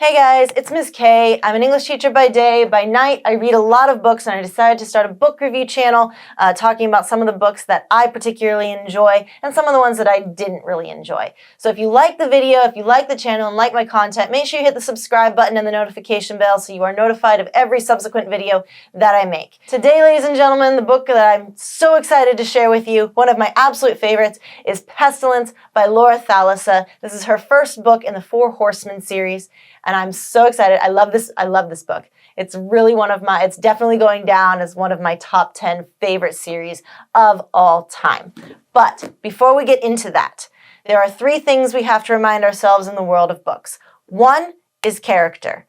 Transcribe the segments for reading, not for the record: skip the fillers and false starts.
Hey guys, it's Ms. K. I'm an English teacher by day. By night, I read a lot of books, and I decided to start a book review channel talking about some of the books that I particularly enjoy and some of the ones that I didn't really enjoy. So if you like the video, if you like the channel and like my content, make sure you hit the subscribe button and the notification bell so you are notified of every subsequent video that I make. Today, ladies and gentlemen, the book that I'm so excited to share with you, one of my absolute favorites, is Pestilence by Laura Thalassa. This is her first book in the Four Horsemen series. And I'm so excited. I love this book. It's really it's definitely going down as one of my top 10 favorite series of all time. But before we get into that, there are 3 things we have to remind ourselves in the world of books. One is character.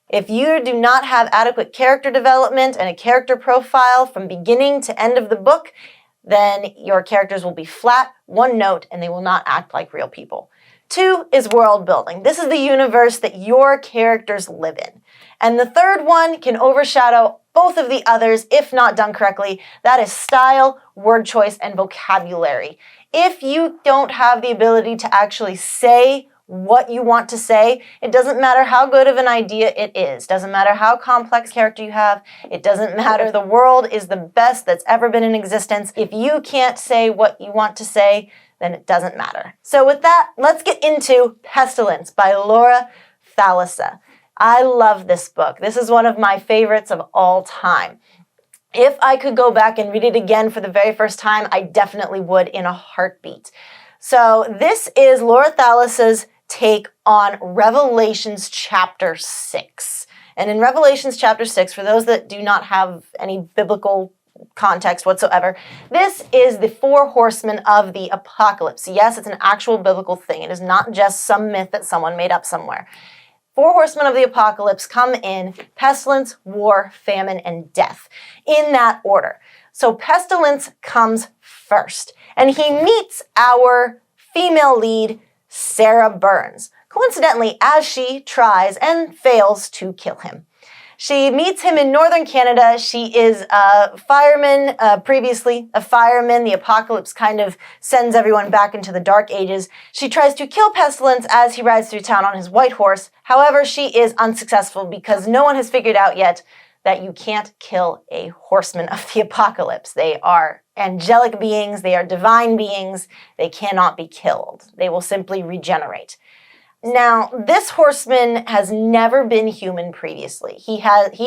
If you do not have adequate character development and a character profile from beginning to end of the book, then your characters will be flat, one note, and they will not act like real people. 2 is world building. This is the universe that your characters live in. And the third one can overshadow both of the others if not done correctly. That is style, word choice, and vocabulary. If you don't have the ability to actually say what you want to say, it doesn't matter how good of an idea it is. Doesn't matter how complex character you have. It doesn't matter. The world is the best that's ever been in existence. If you can't say what you want to say, then it doesn't matter. So with that, let's get into Pestilence by Laura Thalassa. I love this book. This is one of my favorites of all time. If I could go back and read it again for the very first time, I definitely would in a heartbeat. So this is Laura Thalassa's take on Revelations chapter 6. And in Revelations chapter 6, for those that do not have any biblical context whatsoever, this is the Four Horsemen of the Apocalypse. Yes, it's an actual biblical thing. It is not just some myth that someone made up somewhere. Four Horsemen of the Apocalypse come in pestilence, war, famine, and death, in that order. So Pestilence comes first, and he meets our female lead, Sarah Burns, coincidentally, as she tries and fails to kill him. She meets him in northern Canada. She is a fireman, previously a fireman. The apocalypse kind of sends everyone back into the dark ages. She tries to kill Pestilence as he rides through town on his white horse. However, she is unsuccessful because no one has figured out yet that you can't kill a horseman of the apocalypse. They are angelic beings. They are divine beings. They cannot be killed. They will simply regenerate. Now, this horseman has never been human previously. He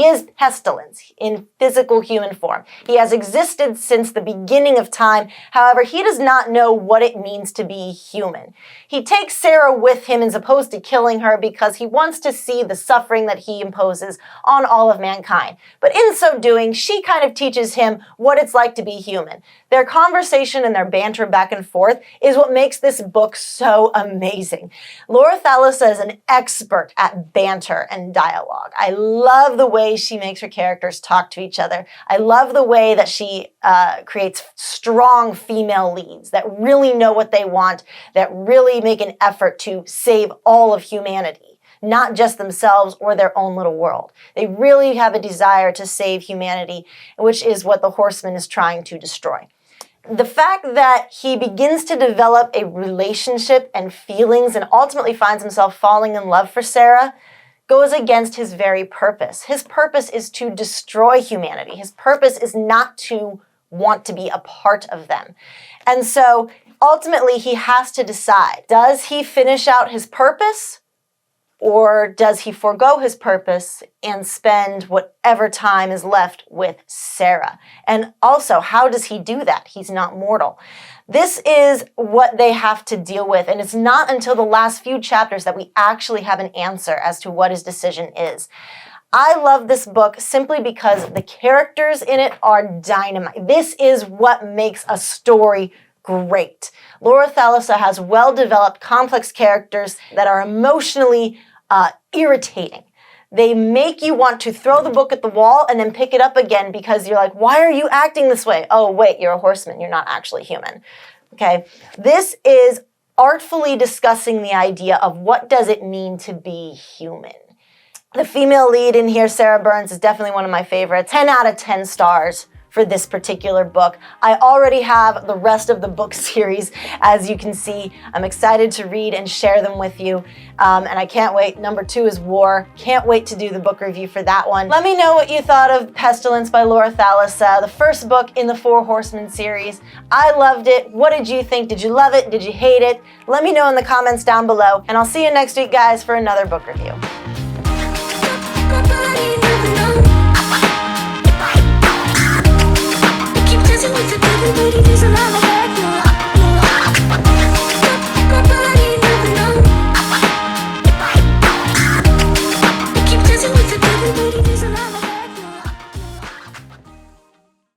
is Pestilence in physical human form. He has existed since the beginning of time. However, he does not know what it means to be human. He takes Sarah with him as opposed to killing her because he wants to see the suffering that he imposes on all of mankind. But in so doing, she kind of teaches him what it's like to be human. Their conversation and their banter back and forth is what makes this book so amazing. Laura Thalassa is an expert at banter and dialogue. I love the way she makes her characters talk to each other. I love the way that she creates strong female leads that really know what they want, that really make an effort to save all of humanity, not just themselves or their own little world. They really have a desire to save humanity, which is what the Horseman is trying to destroy. The fact that he begins to develop a relationship and feelings and ultimately finds himself falling in love for Sarah goes against his very purpose. His purpose is to destroy humanity. His purpose is not to want to be a part of them. And so ultimately he has to decide, does he finish out his purpose? Or does he forego his purpose and spend whatever time is left with Sarah? And also, how does he do that? He's not mortal. This is what they have to deal with, and it's not until the last few chapters that we actually have an answer as to what his decision is. I love this book simply because the characters in it are dynamite. This is what makes a story great. Laura Thalassa has well-developed, complex characters that are emotionally irritating. They make you want to throw the book at the wall and then pick it up again because you're like, why are you acting this way? Oh, wait, you're a horseman. You're not actually human. Okay, this is artfully discussing the idea of what does it mean to be human. The female lead in here, Sarah Burns, is definitely one of my favorites. 10 out of 10 stars for this particular book. I already have the rest of the book series, as you can see. I'm excited to read and share them with you, and I can't wait. Number 2 is War. Can't wait to do the book review for that one. Let me know what you thought of Pestilence by Laura Thalassa, the first book in the Four Horsemen series. I loved it. What did you think? Did you love it? Did you hate it? Let me know in the comments down below, and I'll see you next week, guys, for another book review.